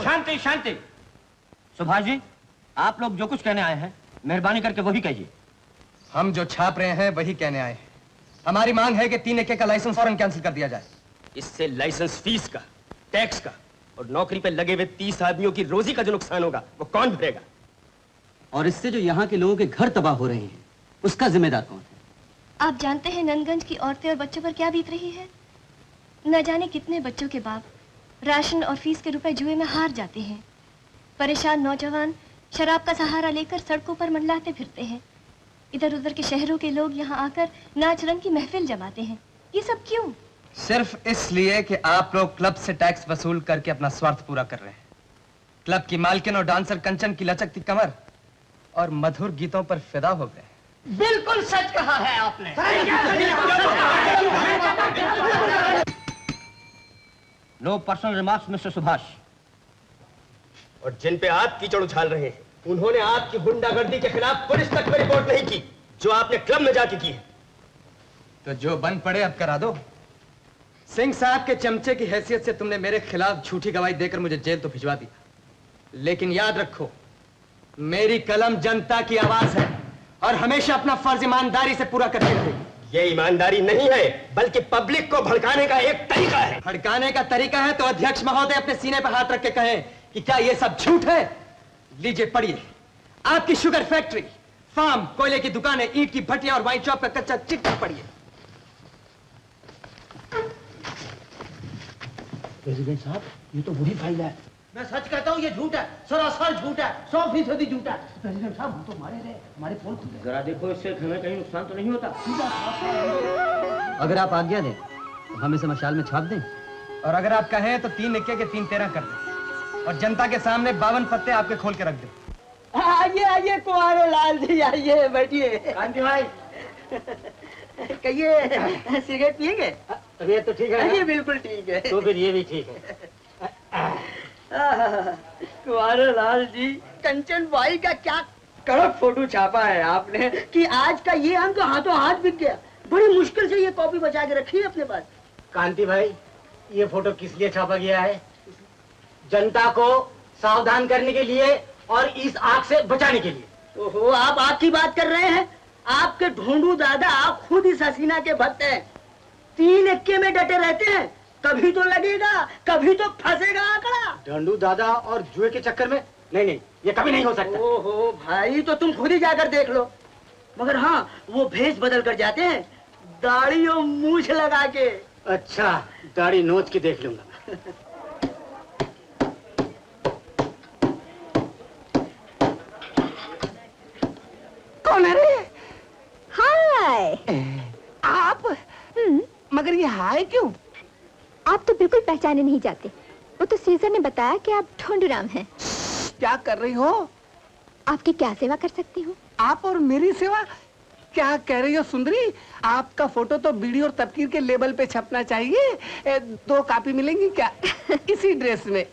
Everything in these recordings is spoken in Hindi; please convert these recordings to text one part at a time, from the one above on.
शांति शांति। सुभाष जी, आप लोग जो कुछ कहने आए हैं मेहरबानी करके वही कहिए। हम जो छाप रहे हैं वही कहने आए हैं। हमारी मांग है कि 3 एके का लाइसेंस फौरन कैंसिल कर दिया जाए। इससे लाइसेंस फीस का, टैक्स का और नौकरी पर लगे हुए 30 आदमियों की रोजी का जो नुकसान होगा वो कौन भरेगा? और इससे जो यहाँ के लोगों के घर तबाह हो रहे हैं उसका जिम्मेदार कौन है? आप जानते हैं नंदगंज की औरतें और बच्चों पर क्या बीत रही है? न जाने कितने बच्चों के बाप राशन और फीस के रुपए जुए में हार जाते हैं। परेशान नौजवान शराब का सहारा लेकर सड़कों पर मंडलाते फिरते हैं। इधर उधर के शहरों के लोग यहाँ आकर नाच रंग की महफिल जमाते हैं। ये सब क्यों? सिर्फ इसलिए कि आप लोग क्लब से टैक्स वसूल करके अपना स्वार्थ पूरा कर रहे हैं। क्लब की मालकिन और डांसर कंचन की लचकती कमर और मधुर गीतों पर फिदा हो गए। बिल्कुल सच कहा है आपने। No personal remarks mister Subhash. और जिन पे आप कीचड़ उछाल रहे हैं उन्होंने आपकी गुंडागर्दी के खिलाफ पुलिस तक में रिपोर्ट नहीं की जो आपने क्लब में जाके की है। तो जो बन पड़े अब करा दो। सिंह साहब के चमचे की हैसियत से तुमने मेरे खिलाफ झूठी गवाही देकर मुझे जेल तो भिजवा दिया, लेकिन याद रखो मेरी कलम जनता की आवाज है और हमेशा अपना फर्ज ईमानदारी से पूरा करती रहेगी। ये ईमानदारी नहीं है बल्कि पब्लिक को भड़काने का एक तरीका है। भड़काने का तरीका है तो अध्यक्ष महोदय अपने सीने पर हाथ रख के कहें कि क्या ये सब झूठ है। लीजिए पढ़िए। आपकी शुगर फैक्ट्री, फार्म, कोयले की दुकानें, ईंट की भट्टियां और वाइन शॉप का कच्चा चिट्ठा पढ़िए। प्रेसिडेंट साहब, ये तो बुरी फाइल है। मैं सच कहता हूँ ये झूठ है, सरासर झूठ है, 100% झूठ है। प्रेसिडेंट साहब हम तो मारे रहे, हमारे फोन खुले। जरा देखो इससे हमें कहीं नुकसान तो नहीं होता। अगर आप आज्ञा दें तो हम इसे मशाल में छाप दें, और अगर आप कहें तो 3 इक्के के 3 13 कर दें और जनता के सामने 52 पत्ते आपके खोल के रख दें। आइए आइए कुंवारे लाल जी, आइए बैठिए। कांति भाई कहिए सिगरेट पिएंगे? तबीयत तो ठीक है? ये बिल्कुल ठीक है। तो फिर ये भी ठीक है। कुंवारे लाल जी, कंचन बाई का क्या कड़क फोटो छापा है आपने कि आज का ये अंक हाथों हाथ बिक गया। बड़ी मुश्किल से ये कॉपी बचा के रखी है अपने पास। कांति भाई, ये फोटो किस लिए छापा गया है? जनता को सावधान करने के लिए और इस आग से बचाने के लिए। ओहो, आप आग की बात कर रहे हैं? आपके ढोंडू दादा आप खुद इस हसीना के भक्त हैं। 3 इक्के में डटे रहते हैं, कभी तो लगेगा कभी तो फंसेगा आंकड़ा। ढंडू दादा और जुए के चक्कर में नहीं, ये कभी नहीं हो सकता। ओहो भाई, तो तुम खुद ही जाकर देख लो। मगर हाँ, वो भेष बदल कर जाते हैं, दाढ़ी और मूछ लगा के। अच्छा, दाढ़ी नोच के देख लूंगा। कौन है रे? हाय। आप? मगर ये हाय क्यों? आप तो बिल्कुल पहचाने नहीं जाते। वो तो सीजर ने बताया कि आप ढोंडूराम हैं। क्या कर रही हो? आपकी क्या सेवा कर सकती हूँ? आप और मेरी सेवा? क्या कह रही हो सुंदरी? आपका फोटो तो बीड़ी और तबकीर के लेबल पे छपना चाहिए। 2 कॉपी मिलेंगी क्या इसी ड्रेस में?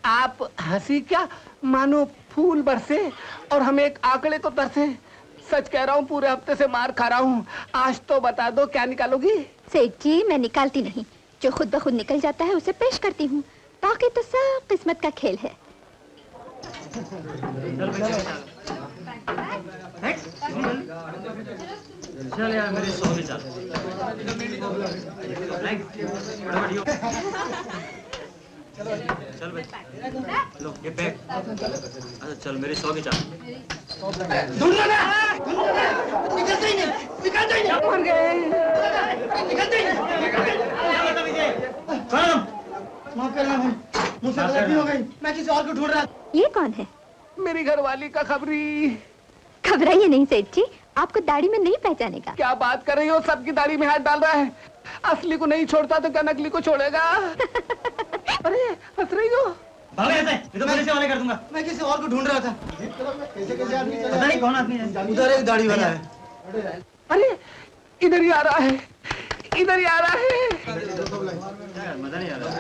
आप हंसी क्या मानो फूल बरसे और हम एक आंकड़े को तरसे। सच कह रहा हूँ, पूरे हफ्ते से मार खा रहा हूँ। आज तो बता दो क्या निकालोगी? सेठ जी, मैं निकालती नहीं, जो खुद ब खुद निकल जाता है उसे पेश करती हूँ। बाकी तो सब किस्मत का खेल है। चल यार, मेरे 100 में चल। चल भाई, लो ये बैग। अच्छा चल, मेरे 100 के चल। निकलते ही नहीं, निकलते ही नहीं। मर गए। निकलते ही माफ करना भाई, मुझसे गलती हो गई। मैं किसी और को ढूंढ रहा। ये कौन है? मेरी घरवाली का खबरी। घबराइए नहीं सेठ जी, आपको दाढ़ी में नहीं पहचानेगा। क्या बात कर रही हो? सबकी दाढ़ी में हाथ डाल रहा है। असली को नहीं छोड़ता तो क्या नकली को छोड़ेगा? अरे हंस रही हो? भाग यहाँ से, नहीं तो पुलिस से हवाले कर दूंगा। मैं किसी और को ढूंढ रहा था। कैसे आदमी पता नहीं कौन आदमी है। उधर एक दाढ़ी वाला है। अरे इधर ही आ रहा है, इधर ही आ रहा है। मजा नहीं आ रहा।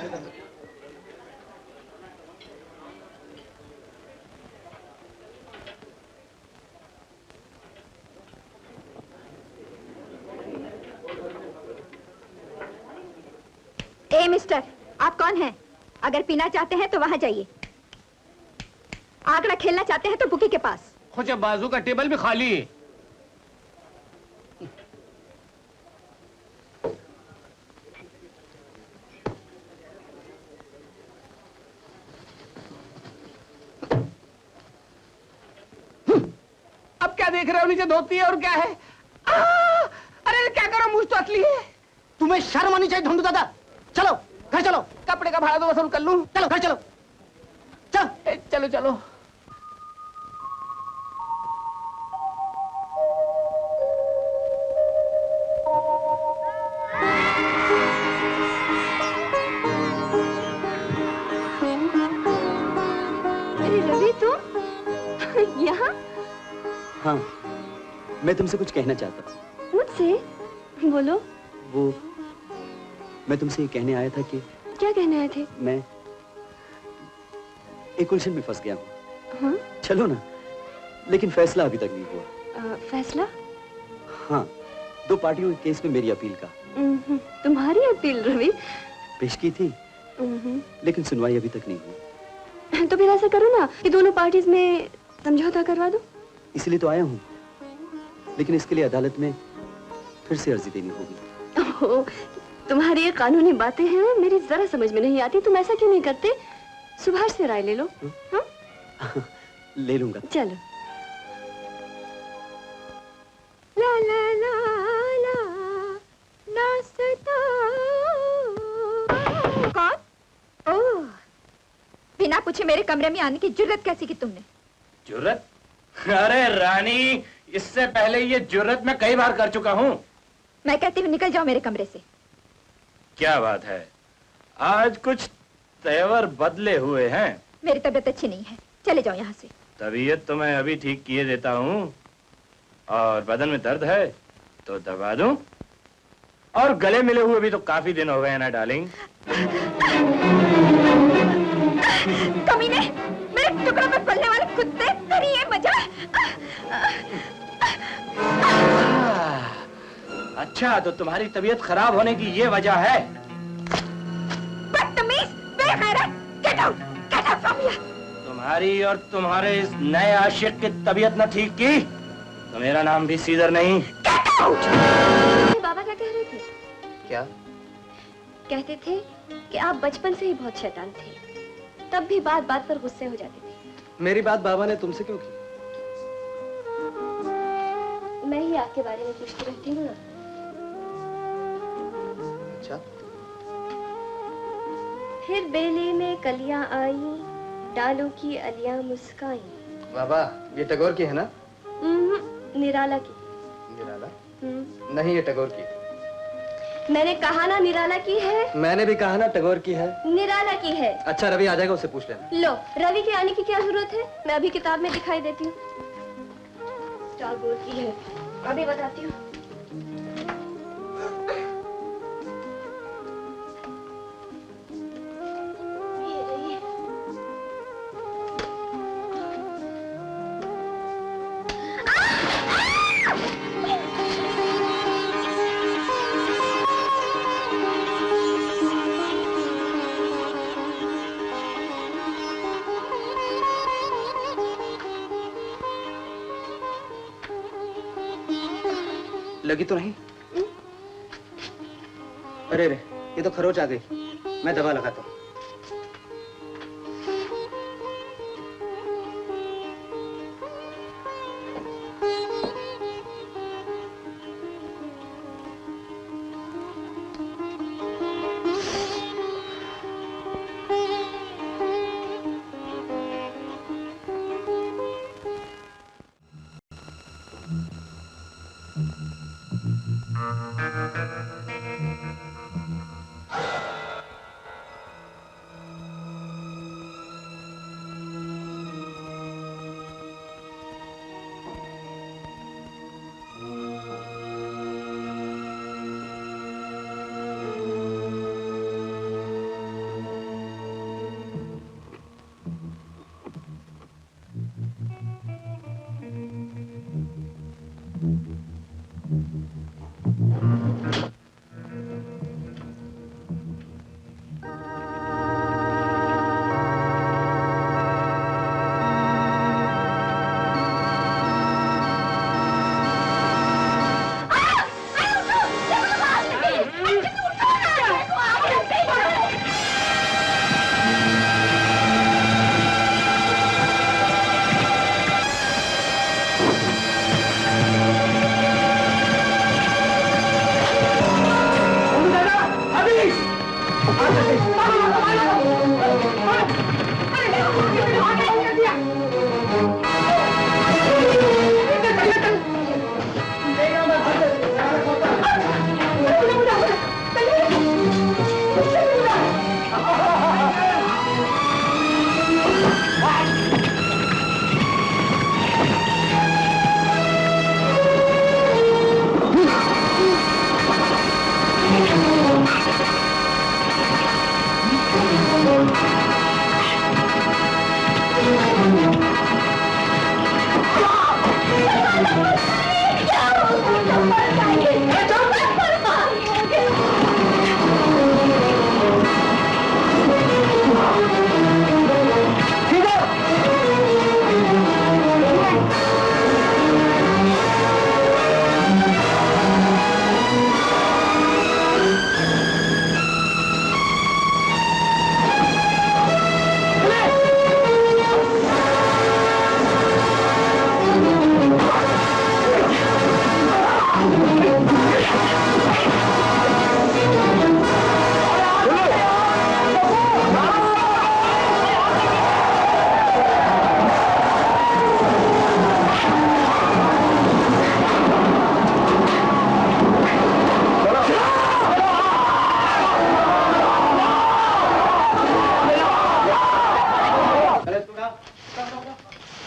ए मिस्टर, आप कौन हैं? अगर पीना चाहते हैं तो वहां जाइए। आंकड़ा खेलना चाहते हैं तो बुकी के पास। खोजा बाजू का टेबल भी खाली है। अब क्या देख रहे हो? नीचे धोती है और क्या है? अरे क्या करो, मुझ तो असली है। तुम्हें शर्म आनी चाहिए धुंधु दादा। चलो घर चलो, कपड़े का भाड़ा तो वसूल कर लूं। चलो घर चलो। चलो चलो चलो। अरे रवि तुम यहाँ? हाँ, मैं तुमसे कुछ कहना चाहता हूँ। मुझसे? बोलो। वो मैं तुमसे ये कहने आया था कि क्या कहने आए थे? मैं एक उलझन में फंस गया हूँ। हाँ? चलो ना, लेकिन फैसला अभी तक नहीं हुआ। फैसला? हाँ, 2 पार्टियों के केस में मेरी अपील का। तुम्हारी अपील रवि? पेश की थी, लेकिन सुनवाई अभी तक नहीं हुई। तो फिर ऐसा करो ना कि दोनों पार्टीज में समझौता करवा दो। इसलिए तो आया हूँ, लेकिन इसके लिए अदालत में फिर से अर्जी देनी होगी। तुम्हारी ये कानूनी बातें हैं ना, मेरी जरा समझ में नहीं आती। तुम ऐसा क्यों नहीं करते? सुभाष से राय ले लो। हाँ? ले लूंगा। चलो। ला ला ला ला नाचता। कौन? ओह, बिना पूछे मेरे कमरे में आने की जुर्रत कैसी की तुमने? जुर्रत? अरे रानी, इससे पहले ये जुर्रत मैं कई बार कर चुका हूँ। मैं कहती हूँ निकल जाओ मेरे कमरे से। क्या बात है, आज कुछ तेवर बदले हुए हैं। मेरी तबीयत अच्छी नहीं है, चले जाओ यहाँ से। तबीयत तो मैं अभी ठीक किए देता हूँ, और बदन में दर्द है तो दबा दूं, और गले मिले हुए भी तो काफी दिन हो गए हैं ना डार्लिंग। कमीने, मेरे टुकड़ों में पलने वाले कुत्ते, तेरी ये मजा। अच्छा, तो तुम्हारी तबीयत खराब होने की ये वजह है? बदतमीज, बेगैरत, गेट आउट फ्रॉम हियर। तुम्हारी और तुम्हारे इस नए आशिक की तबीयत न ठीक की तो मेरा नाम भी सीधर नहीं। Get out. बाबा क्या कह रहे थे? क्या? कहते थे कि आप बचपन से ही बहुत शैतान थे, तब भी बात बात पर गुस्से हो जाते थे। मेरी बात बाबा ने तुमसे क्यों की? मैं ही आपके बारे में पूछती रहती हूँ ना। अच्छा। फिर बेले में कलियां आई, डालों की अलियां मुस्काई। बाबा, ये टैगोर की है ना? निराला की। निराला? नहीं, ये टैगोर की। मैंने कहा ना निराला की है। मैंने भी कहा ना टैगोर की है। निराला की है। अच्छा, रवि आ जाएगा, उससे पूछ लेना। लो, रवि के आने की क्या जरूरत है? मैं अभी किताब में दिखाई देती हूँ। टैगोर की है, अभी बताती हूँ। लगी तो नहीं? अरे रे, ये तो खरोच आ गई। मैं दवा लगाता हूँ।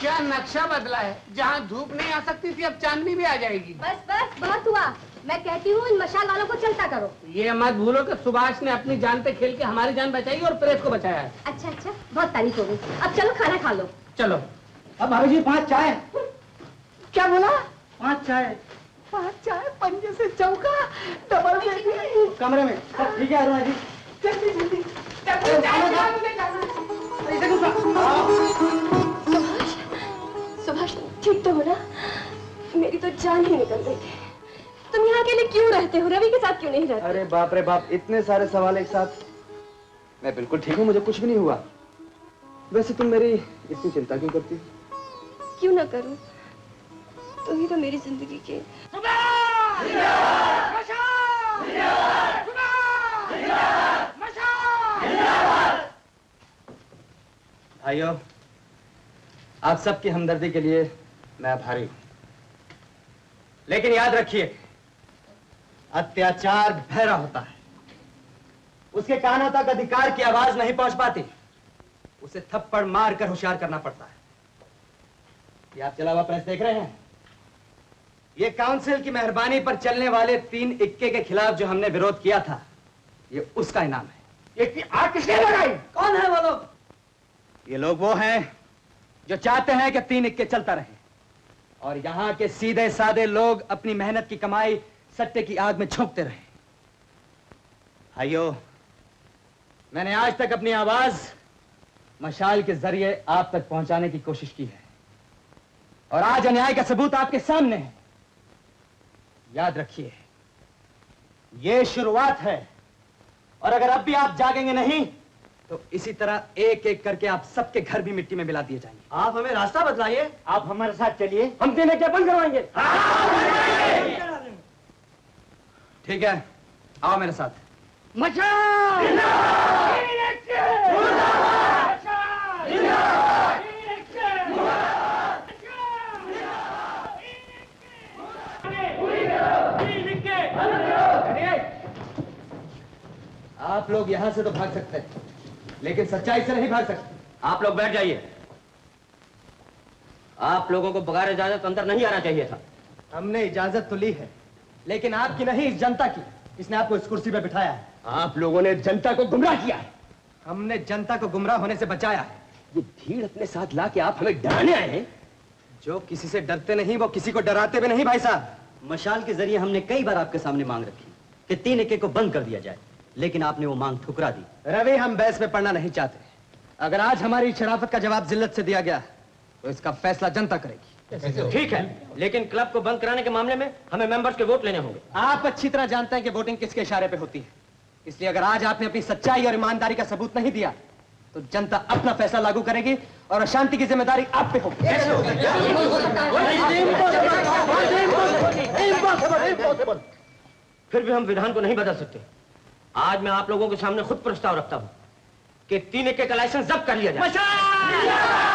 क्या नक्शा बदला है? जहाँ धूप नहीं आ सकती थी अब चांदनी भी आ जाएगी। बस बस बहुत हुआ। मैं कहती हूँ इन मशाल वालों को चलता करो। ये मत भूलो कि सुभाष ने अपनी जान पे खेल के हमारी जान बचाई और प्रेस को बचाया है। अच्छा अच्छा, बहुत तारीफ हो गई। अब चलो खाना खा लो। चलो। अब भाभी जी 5 चाय। क्या बोला? 5 चाय। 5 चाय, पंजे से चौका, डबल बेड कमरे में। ठीक है अरुणा जी। जल्दी जल्दी। सुभाष, ठीक तो हो ना? मेरी तो जान ही निकल गई थी। तुम यहाँ अकेले क्यों रहते हो? रवि के साथ क्यों नहीं रहते? अरे बाप रे बाप, इतने सारे सवाल एक साथ। मैं बिल्कुल ठीक हूँ, मुझे कुछ भी नहीं हुआ। वैसे तुम मेरी इतनी चिंता क्यों करती? क्यों ना करूं? तुम ही तो मेरी जिंदगी के। भाइयों, आप सबकी हमदर्दी के लिए मैं आभारी हूं, लेकिन याद रखिए, अत्याचार बहरा होता है, उसके कानों तक अधिकार की आवाज नहीं पहुंच पाती, उसे थप्पड़ मार कर होशियार करना पड़ता है। ये आप चला हुआ प्रेस देख रहे हैं? ये काउंसिल की मेहरबानी पर चलने वाले 3 इक्के के खिलाफ जो हमने विरोध किया था, ये उसका इनाम है। ये आग किसने लगाई? कौन है वो लोग? ये लोग वो हैं जो चाहते हैं कि 3 इक्के चलता रहे और यहां के सीधे साधे लोग अपनी मेहनत की कमाई सट्टे की आग में झोंकते रहे। भाइयों, मैंने आज तक अपनी आवाज मशाल के जरिए आप तक पहुंचाने की कोशिश की है और आज अन्याय का सबूत आपके सामने है। याद रखिए, ये शुरुआत है और अगर अब भी आप जागेंगे नहीं तो इसी तरह एक एक करके आप सबके घर भी मिट्टी में मिला दिए जाएंगे। आप हमें रास्ता बतलाइए, आप हमारे साथ चलिए, हम 3 इक्के बंद करवाएंगे। ठीक है, आओ मेरे साथ। आप लोग यहां से तो भाग सकते हैं, लेकिन सच्चाई से नहीं भाग सकते। आप लोग बैठ जाइए। आप लोगों को बगैर इजाजत अंदर नहीं आना चाहिए था। हमने इजाजत तो ली है, लेकिन आपकी नहीं, इस जनता की। इसने आपको इस कुर्सी पर बिठाया है। आप लोगों ने जनता को गुमराह किया है। हमने जनता को गुमराह होने से बचाया है। ये भीड़ अपने साथ ला के आप हमें डराने आए हैं। जो किसी से डरते नहीं वो किसी को डराते भी नहीं। भाई साहब, मशाल के जरिए हमने कई बार आपके सामने मांग रखी कि 3 इक्के को बंद कर दिया जाए, लेकिन आपने वो मांग ठुकरा दी। रवि, हम बहस में पढ़ना नहीं चाहते। अगर आज हमारी शराफत का जवाब जिल्लत से दिया गया तो इसका फैसला जनता करेगी। ठीक है, लेकिन क्लब को बंद कराने के मामले में हमें मेंबर्स के वोट लेने होंगे। आप अच्छी तरह जानते हैं कि वोटिंग किसके इशारे पे होती है, इसलिए अगर आज आपने अपनी सच्चाई और ईमानदारी का सबूत नहीं दिया तो जनता अपना फैसला लागू करेगी और अशांति की जिम्मेदारी आप पे होगी। फिर भी हम विधान को नहीं बदल सकते। आज मैं आप लोगों के सामने खुद प्रस्ताव रखता हूं कि 3 एके का लाइसेंस जब्त कर लिया जाए।